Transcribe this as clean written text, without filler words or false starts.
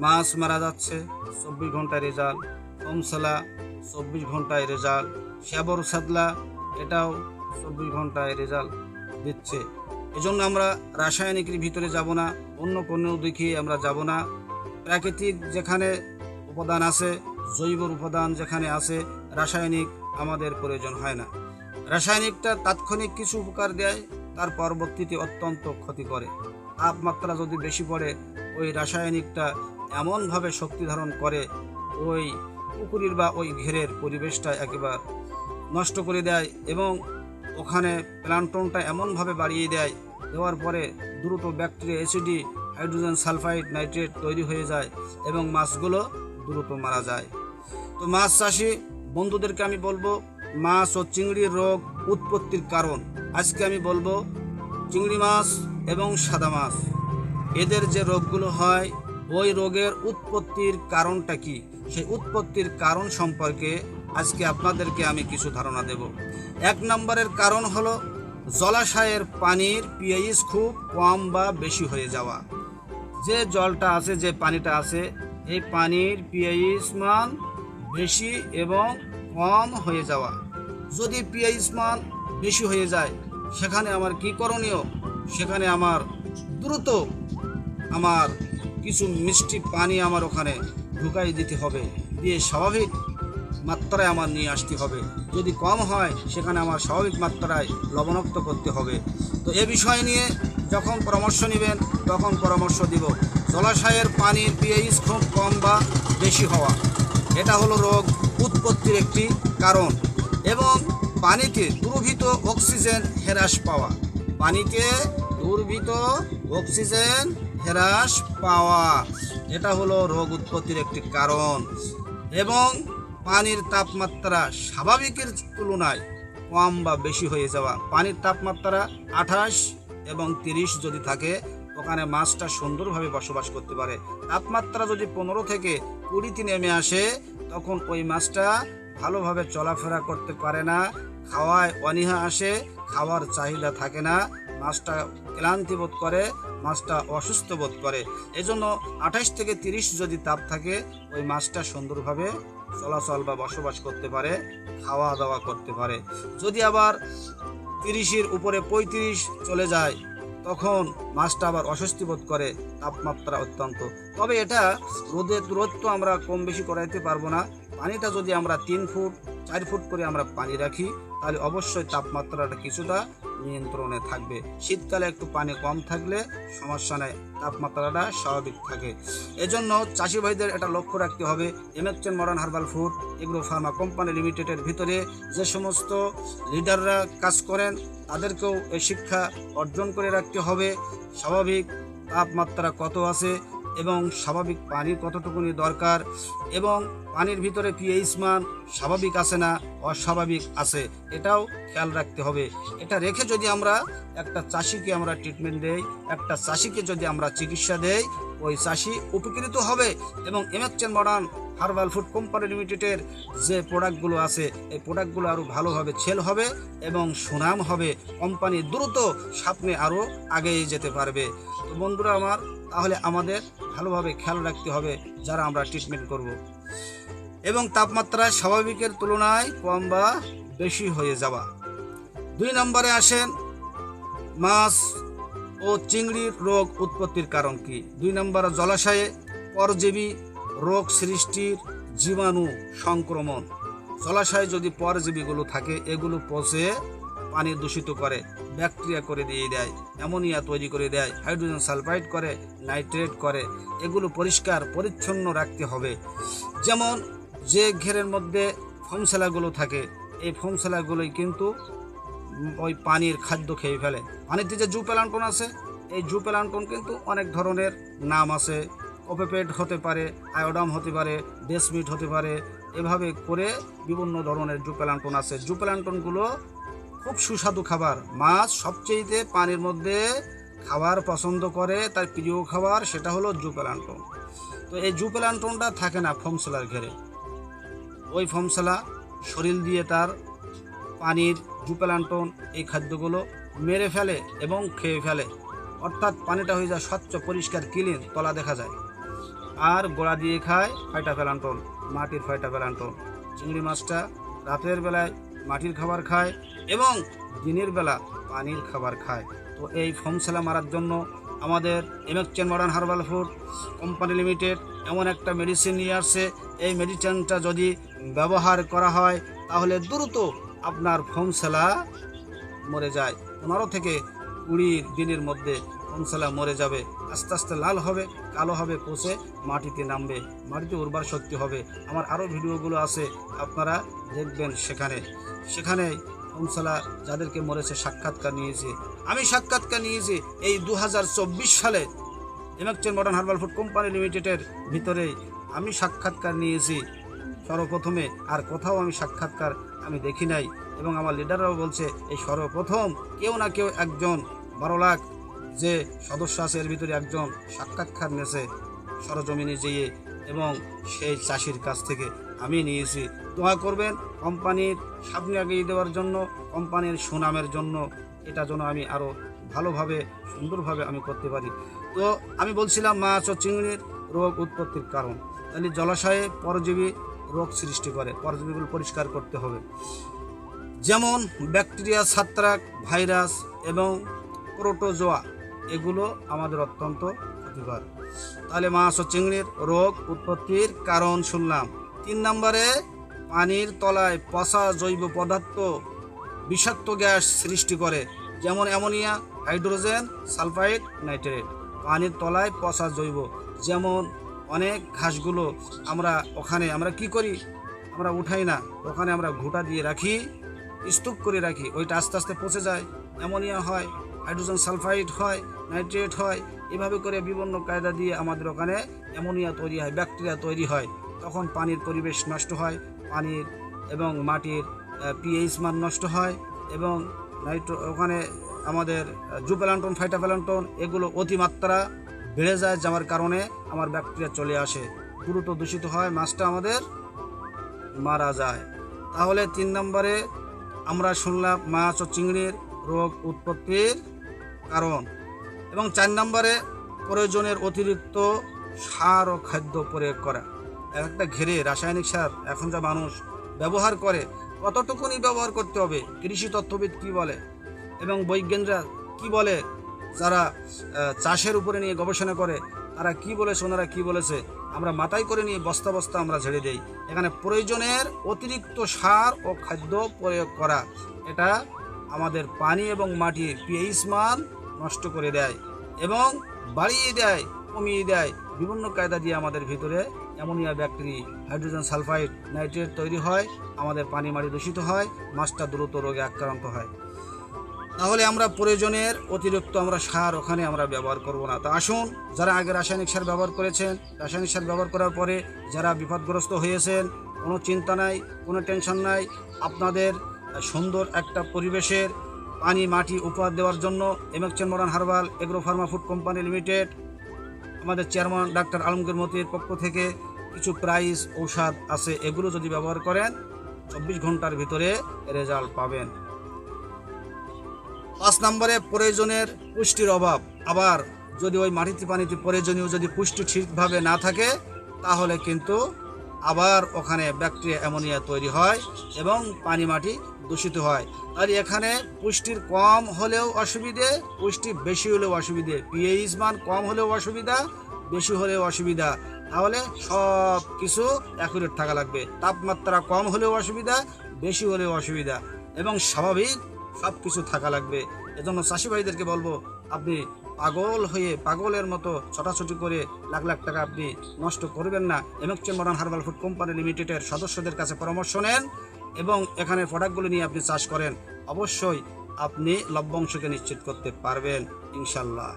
মাছ মারা যাচ্ছে 24 ঘন্টায় রেজাল্ট, ফমসেলা 24 ঘন্টায় রেজাল্ট, শ্যাবর সাদলা এটাও 24 ঘন্টায় রেজাল্ট দিচ্ছে। এজন্য আমরা রাসায়নিকের ভিতরে যাব না, অন্য কোনো দিকে আমরা যাব না। প্রাকৃতিক যেখানে উপাদান আছে, জৈব উপাদান যেখানে আছে, রাসায়নিক আমাদের প্রয়োজন হয় না। রাসায়নিকটা তাৎক্ষণিক কিছু উপকার দেয়, তার পরবর্তীতে অত্যন্ত ক্ষতি করে। তাপমাত্রা যদি বেশি পড়ে ওই রাসায়নিকটা এমনভাবে শক্তি ধারণ করে ওই পুকুরের বা ওই ঘেরের পরিবেশটা একেবারে নষ্ট করে দেয় এবং ওখানে প্ল্যাঙ্কটনটা এমনভাবে বাড়িয়ে দেয়, দেওয়ার পরে দ্রুত ব্যাকটেরিয়া, অ্যাসিডি, হাইড্রোজেন সালফাইড, নাইট্রেট তৈরি হয়ে যায় এবং মাছগুলো দ্রুত মারা যায়। তো মাছ চাষি বন্ধুদেরকে আমি বলবো, মাছ ও চিংড়ির রোগ উৎপত্তির কারণ আজকে আমি বলবো। চিংড়ি মাছ এবং সাদা মাছ এদের যে রোগগুলো হয়, ওই রোগের উৎপত্তির কারণটা কি, সেই উৎপত্তির কারণ সম্পর্কে আজকে আপনাদেরকে আমি কিছু ধারণা দেব। 1 নম্বরের কারণ হলো জলাশয়ের পানির পিএইচ খুব কম বা বেশি হয়ে যাওয়া। যে জলটা আছে, যে পানিটা আছে, এই পানির পিএইচ মান বেশি এবং কম হয়ে যাওয়া। যদি পিএইচ মান বেশি হয়ে যায় সেখানে আমার কি করণীয়? সেখানে আমার দ্রুত আমার কিছু মিষ্টি পানি আমার ওখানে ঢুকাই দিতে হবে, দিয়ে স্বাভাবিক মাত্রায় আমার নিয়ে আসতে হবে। যদি কম হয় সেখানে আমার স্বাভাবিক মাত্রায় লবণাক্ত করতে হবে। তো এ বিষয় নিয়ে যখন পরামর্শ নেবেন তখন পরামর্শ দিব। জলাশয়ের পানির পিএইচ খুব কম বা বেশি হওয়া, এটা হলো রোগ উৎপত্তির একটি কারণ। এবং পানিতে দ্রবীভূত অক্সিজেন হ্রাস পাওয়া, পানিতে দ্রবীভূত অক্সিজেন হ্রাস পাওয়া, এটা হলো রোগ উৎপত্তির একটি কারণ। এবং পানির তাপমাত্রা স্বাভাবিকের তুলনায় কম বা বেশি হয়ে যাওয়া। পানির তাপমাত্রা 28 এবং 30 যদি থাকে ওখানে মাছটা সুন্দরভাবে বসবাস করতে পারে। তাপমাত্রা যদি 15 থেকে 20 নেমে আসে তখন ওই মাছটা ভালোভাবে চলাফেরা করতে পারে না, খাওয়ায় অনীহা আসে, খাওয়ার চাহিদা থাকে না, মাছটা ক্লান্তি বোধ করে, মাছটা অসুস্থ বোধ করে। এজন্য 28 থেকে 30 যদি তাপ থাকে ওই মাছটা সুন্দরভাবে চলাচল বা বসবাস করতে পারে, খাওয়া দাওয়া করতে পারে। যদি আবার 30-এর উপরে 35 চলে যায় তখন মাছটা আবার অস্বস্তি বোধ করে, তাপমাত্রা অত্যন্ত। তবে এটা রোদ তো আমরা কম বেশি করাইতে পারবো না। পানিটা যদি আমরা 3 ফুট 4 ফুট করে আমরা পানি রাখি তাহলে অবশ্যই তাপমাত্রাটা কিছুটা নিয়ন্ত্রণে থাকবে। শীতকালে একটু পানি কম থাকলে সমস্যা নেই, তাপমাত্রাটা স্বাভাবিক থাকে। এজন্য চাষি ভাইদের এটা লক্ষ্য রাখতে হবে। MHN modern herbal food agro pharma company লিমিটেডের ভিতরে যে সমস্ত লিডাররা কাজ করেন তাদেরকেও এই শিক্ষা অর্জন করে রাখতে হবে। স্বাভাবিক তাপমাত্রা কত আছে এবং স্বাভাবিক পানির কতটুকুনি দরকার, এবং পানির ভিতরে পিএইচ মান স্বাভাবিক আছে না অস্বাভাবিক আছে, এটাও খেয়াল রাখতে হবে। এটা রেখে যদি আমরা একটা চাষিকে আমরা ট্রিটমেন্ট দেই, একটা চাষিকে যদি আমরা চিকিৎসা দেই, ওই চাষি উপকৃত হবে এবং এমএচএন মডার্ন হার্বাল ফুড কোম্পানি লিমিটেডের যে প্রোডাক্টগুলো আছে এই প্রোডাক্টগুলো আরও ভালোভাবে সেল হবে এবং সুনাম হবে, কোম্পানি দ্রুত সামনে আরও আগেই যেতে পারবে। তো বন্ধুরা আমার, তাহলে আমাদের ভালোভাবে খেয়াল রাখতে হবে যারা আমরা ট্রিটমেন্ট করব। এবং তাপমাত্রা স্বাভাবিকের তুলনায় কম বা বেশি হয়ে যাওয়া। 2 নম্বরে আসেন মাছ ও চিংড়ির রোগ উৎপত্তির কারণ কি। 2 নম্বর জলাশয়ে পরজীবী রোগ সৃষ্টির জীবাণু সংক্রমণ। জলাশয়ে যদি পরজীবীগুলো থাকে এগুলো পচে পানি দূষিত করে, ব্যাকটেরিয়া করে দিয়ে দেয়, অ্যামোনিয়া তৈরি করে দেয়, হাইড্রোজেন সালফাইড করে, নাইট্রেট করে। এগুলো পরিষ্কার পরিচ্ছন্ন রাখতে হবে। যেমন যে ঘেরের মধ্যে ফমসেলাগুলো থাকে এই ফমসেলাগুলোই কিন্তু ওই পানির খাদ্য খেয়ে ফেলে। পানিতে যে জুপ্লাঙ্কটন আছে এই জুপ্লাঙ্কটন কিন্তু অনেক ধরনের নাম আছে, কোপেপেড হতে পারে, আয়োডাম হতে পারে, ডেসমিট হতে পারে, এভাবে করে বিভিন্ন ধরনের জুপ্লাঙ্কটন আছে। জুপ্লাঙ্কটনগুলো খুব সুস্বাদু খাবার। মাছ সবচেয়ে পানির মধ্যে খাবার পছন্দ করে, তার প্রিয় খাবার সেটা হলো জুপ্লাঙ্কটন। তো এই জুপ্লাঙ্কটনটা থাকে না ফমসেলার ঘেরে। ওই ফমসেলা শরীর দিয়ে তার পানির জুপ্লাঙ্কটন এই খাদ্যগুলো মেরে ফেলে এবং খেয়ে ফেলে, অর্থাৎ পানিটা হয়ে যায় স্বচ্ছ পরিষ্কার ক্লিন, তলা দেখা যায়। আর গোড়া দিয়ে খায় ফাইটোপ্ল্যাঙ্কটন, মাটির ফাইটোপ্ল্যাঙ্কটন। চিংড়ি মাছটা রাতের বেলায় মাটির খাবার খায় এবং দিনের বেলা পানির খাবার খায়। তো এই ফোমসেলা মারার জন্য আমাদের MHN modern herbal food company limited এমন একটা মেডিসিন নিয়ে আসছে। এই মেডিসিনটা যদি ব্যবহার করা হয় তাহলে দ্রুত আপনার ফোমসেলা মরে যায়। 15 থেকে 20 দিনের মধ্যে ফোমসেলা মরে যাবে। আস্তে আস্তে লাল হবে, কালো হবে, পচে মাটিতে নামবে, মাটিতে উর্বর শক্তি হবে। আমার আরও ভিডিওগুলো আছে, আপনারা দেখবেন। সেখানে ফোমসেলা যাদেরকে মরেছে সাক্ষাৎকার নিয়েছি, আমি সাক্ষাৎকার নিয়েছি এই 2024 সালে এমেকচেন মডার্ন হার্বাল ফুড কোম্পানি লিমিটেডের ভিতরেই আমি সাক্ষাৎকার নিয়েছি সর্বপ্রথমে। আর কোথাও আমি সাক্ষাৎকার আমি দেখি নাই। এবং আমার লিডাররাও বলছে এই সর্বপ্রথম কেউ না কেউ একজন 12 লাখ যে সদস্য আছে এর ভিতরে একজন সাক্ষাৎকার নিয়েছে সরজমিনে যেয়ে, এবং সেই চাষির কাছ থেকে আমি নিয়েছি। দোয়া করবেন কোম্পানির সামনে এগিয়ে দেওয়ার জন্য, কোম্পানির সুনামের জন্য, এটা যেন আমি আরও ভালোভাবে সুন্দরভাবে আমি করতে পারি। তো আমি বলছিলাম মাছ ও চিংড়ির রোগ উৎপত্তির কারণ। তাহলে জলাশয়ে পরজীবী রোগ সৃষ্টি করে, পরজীবীগুলো পরিষ্কার করতে হবে। যেমন ব্যাকটেরিয়া, ছত্রাক, ভাইরাস এবং প্রোটোজোয়া, এগুলো আমাদের অত্যন্ত ক্ষতিকর। তাহলে মাছ ও চিংড়ির রোগ উৎপত্তির কারণ শুনলাম। 3 নম্বরে পানির তলায় পচা জৈব পদার্থ বিষাক্ত গ্যাস সৃষ্টি করে, যেমন অ্যামোনিয়া, হাইড্রোজেন সালফাইড, নাইট্রেট। পানির তলায় পচা জৈব, যেমন অনেক ঘাসগুলো আমরা কি করি, আমরা উঠাই না, ওখানে আমরা ঘুঁটা দিয়ে রাখি, স্তূপ করে রাখি, ওইটা আস্তে আস্তে পচে যায়, অ্যামোনিয়া হয়, হাইড্রোজেন সালফাইড হয়, নাইট্রেট হয়। এভাবে করে বিভিন্ন কায়দা দিয়ে আমাদের ওখানে অ্যামোনিয়া তৈরি হয়, ব্যাকটেরিয়া তৈরি হয়। তখন পানির পরিবেশ নষ্ট হয়, পানির এবং মাটির পিএইচ মান নষ্ট হয়, এবং ওখানে আমাদের জুপ্ল্যাঙ্কটন, ফাইটোপ্ল্যাঙ্কটন এগুলো অতিমাত্রা বেড়ে যায়, যাওয়ার কারণে আমার ব্যাকটেরিয়া চলে আসে, দ্রুত দূষিত হয়, মাছটা আমাদের মারা যায়। তাহলে 3 নম্বরে আমরা শুনলাম মাছ ও চিংড়ির রোগ উৎপত্তির কারণ। এবং 4 নম্বরে প্রয়োজনের অতিরিক্ত সার ও খাদ্য প্রয়োগ করা। একটা ঘেরে রাসায়নিক সার এখন যা মানুষ ব্যবহার করে, কতটুকুনি ব্যবহার করতে হবে, কৃষি তত্ত্ববিদ কি বলে এবং বৈজ্ঞানিকরা কি বলে, যারা চাষের উপরে নিয়ে গবেষণা করে তারা কি বলেছে, ওনারা কি বলেছে, আমরা মাথায় করে নিয়ে বস্তা বস্তা আমরা ঝেড়ে দেই। এখানে প্রয়োজনের অতিরিক্ত সার ও খাদ্য প্রয়োগ করা, এটা আমাদের পানি এবং মাটির পিএইচ মান নষ্ট করে দেয় এবং বাড়িয়ে দেয়, কমিয়ে দেয়। বিভিন্ন কায়দা দিয়ে আমাদের ভিতরে ammonia, bacteria, hydrogen sulphide, nitrate তৈরি হয়, আমাদের পানি মাটি দূষিত হয়, মাছটা দ্রুত রোগে আক্রান্ত হয়। তাহলে আমরা প্রয়োজনের অতিরিক্ত সার ওখানে আমরা ব্যবহার করব না। তো আসুন, যারা আগে রাসায়নিক সার ব্যবহার করেছেন, রাসায়নিক সার ব্যবহার করার পরে যারা বিপদগ্রস্ত হয়েছেন, কোনো চিন্তা নাই, কোনো টেনশন নাই। আপনাদের সুন্দর একটা পরিবেশের পানি মাটি উপহার দেওয়ার জন্য MHN modern herbal agro pharma food company limited, আমাদের চেয়ারম্যান ডাক্তার আলমগীর মতির পক্ষ থেকে কিছু প্রাইস ঔষধ আছে, এগুলো যদি ব্যবহার করেন 24 ঘন্টার ভিতরে রেজাল্ট পাবেন। 5 নম্বরে প্রয়োজনের পুষ্টির অভাব। আবার যদি ওই মাটিতে পানিতে প্রয়োজনীয় যদি পুষ্টি ঠিকভাবে না থাকে, তাহলে কিন্তু আবার ওখানে ব্যাকটেরিয়া, অ্যামোনিয়া তৈরি হয় এবং পানি মাটি দূষিত হয়। আর এখানে পুষ্টির কম হলেও অসুবিধে, পুষ্টি বেশি হলেও অসুবিধে, পিএইচ মান কম হলেও অসুবিধা, বেশি হলেও অসুবিধা। তাহলে সব কিছু অ্যাকুরেট থাকা লাগবে। তাপমাত্রা কম হলেও অসুবিধা, বেশি হলেও অসুবিধা, এবং স্বাভাবিক সব কিছু থাকা লাগবে। এজন্য চাষি ভাইদেরকে বলবো, আপনি পাগল হয়ে পাগলের মতো ছোটাছুটি করে লাখ লাখ টাকা আপনি নষ্ট করবেন না। এমেকচেন মডার্ন হার্বাল ফুড কোম্পানি লিমিটেডের সদস্যদের কাছে পরামর্শ নেন এবং এখানে প্রোডাক্টগুলো নিয়ে আপনি চাষ করেন, অবশ্যই আপনি লভ্যাংশকে নিশ্চিত করতে পারবেন ইনশাল্লাহ।